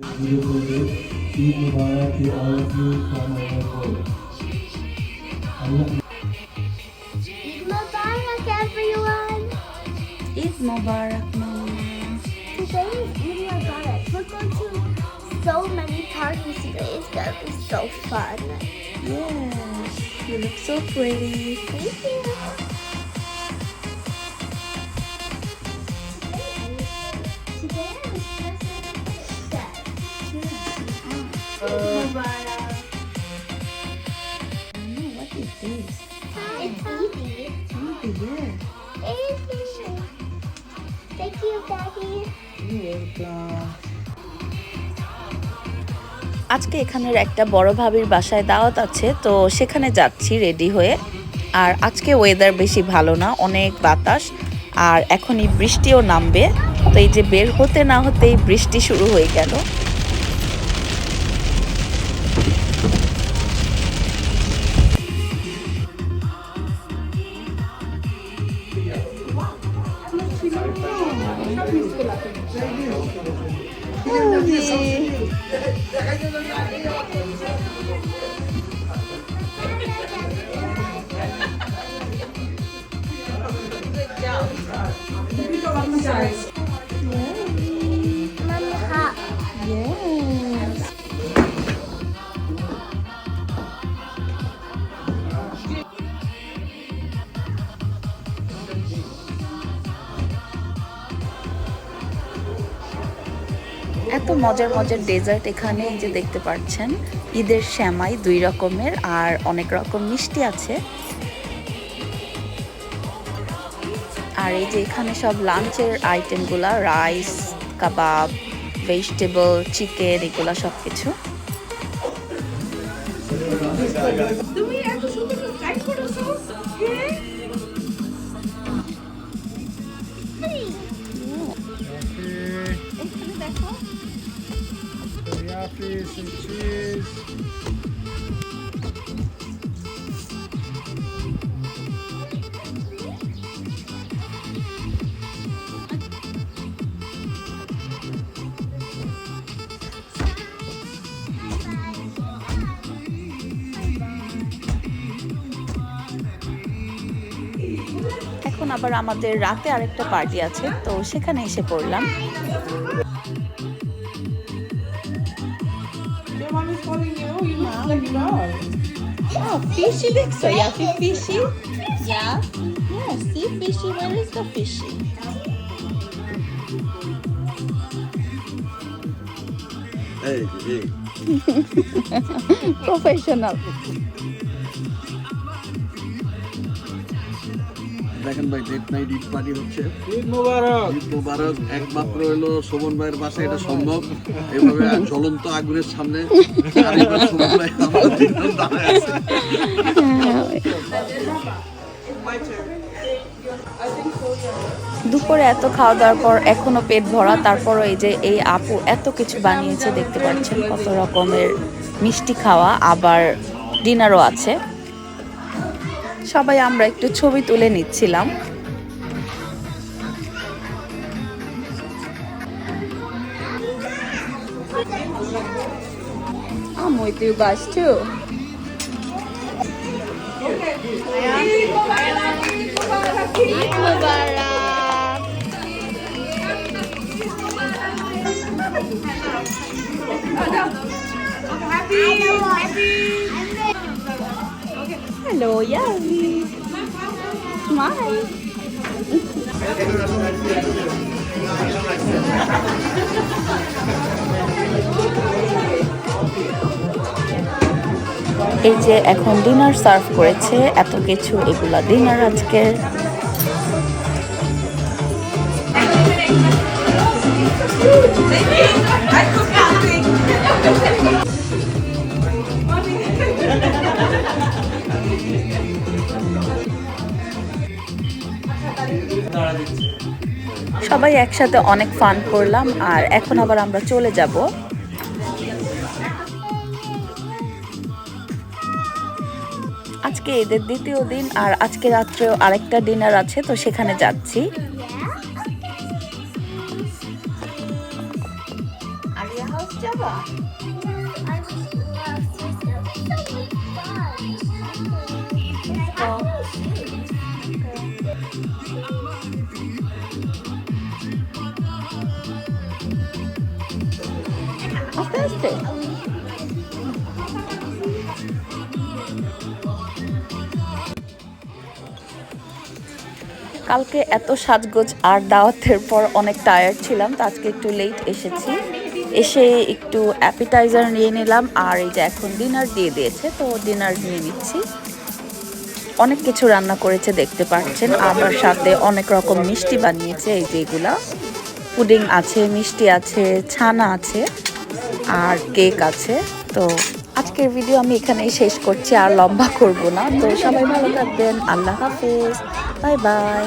Beautiful day. Eid Mubarak to all of you from our home. Eid Mubarak, everyone! Eid Mubarak, Mama. Today is Eid Mubarak. We're going to so many parties today. It's going to be so fun. Yes, you look so pretty. Thank you. Today I was dressed like a princess. Eid Mubarak. What is this? It's easy. Maybe, yeah. Easy. Thank you, Daddy. You're welcome. আজকে এখানের একটা বড় ভাবির বাসায় দাওয়াত আছে, তো সেখানে যাচ্ছি রেডি হয়ে। আর আজকে ওয়েদার বেশি ভালো না, অনেক বাতাস, আর এখনই বৃষ্টিও নামবে। তো এই যে বের হতে না হতেই বৃষ্টি শুরু হয়ে গেল। Mama, hot. Yes. এত মজার মজার ডেজার্ট এখানে এই যে দেখতে পাচ্ছেন। ঈদের সেমাই 2 রকমের আর অনেক রকম মিষ্টি আছে। আর এই যে এখানে সব লাঞ্চের আইটেমগুলা, রাইস, কাবাব, ভেজিটেবল, চিকেন, এগুলা সব কিছু। তুমি এত সুন্দর করে স্লাইড করেছো? হ্যাঁ? এখানে দেখো। Teriyaki, some cheese. এখন আবার আমাদের রাতে আরেকটা পার্টি আছে, তো সেখানে এসে পড়লাম। Your mom is calling you. You must let me know. Oh, fishy দেখছো? Yeah, fishy. Yeah. Yeah, see fishy. Where is the fishy? Hey, hey. Professional. দেখেন ভাই, ডেট নাইট ঈদ পার্টি হচ্ছে। Eid Mubarak. ঈদ মোবারক। একমাত্র হলো শোভন ভাইয়ের বাসায় এটা সম্ভব। এইভাবে জ্বলন্ত আগুনের সামনে চারিবার শোভন ভাই আমরা তিনজন দাঁড়ায় আছে। দুপুরে এত খাওয়া দাওয়ার পর এখনো পেট ভরা, তারপরও এই যে এই আপু এত কিছু বানিয়েছে, দেখতে পাচ্ছেন কত রকমের মিষ্টি খাওয়া, আবার ডিনারও আছে। সবাই আমরা একটু ছবি তুলে নিচ্ছিলাম। I'm with you guys too. Eid Mubarak. Hello, Yavi. Smile. এই যে এখন ডিনার সার্ভ করেছে, এত কিছু, এগুলা ডিনার আজকের। সবাই একসাথে অনেক ফান করলাম, আর এখন আবার আমরা চলে যাব। আজকে ঈদের দ্বিতীয় দিন, আর আজকে রাত্রেও আরেকটা ডিনার আছে, তো সেখানে যাচ্ছি। Aria House যাব? আস্তে আস্তে কালকে এত সাজগোজ আর দাওয়াতের পর অনেক টায়ার্ড ছিলাম, তো আজকে একটু লেট এসেছি। এসে একটু অ্যাপিটাইজার নিয়ে নিলাম, আর এই যে এখন ডিনার দিয়ে দিয়েছে, তো ডিনার নিয়ে নিচ্ছি। অনেক কিছু রান্না করেছে দেখতে পাচ্ছেন, আবার সাথে অনেক রকম মিষ্টি বানিয়েছে। এই যে এগুলা পুডিং আছে, মিষ্টি আছে, ছানা আছে আর কেক আছে। তো আজকের ভিডিও আমি এখানেই শেষ করছি, আর লম্বা করব না। তো সবাই ভালো থাকবেন, আল্লাহ হাফেজ, বাই বাই।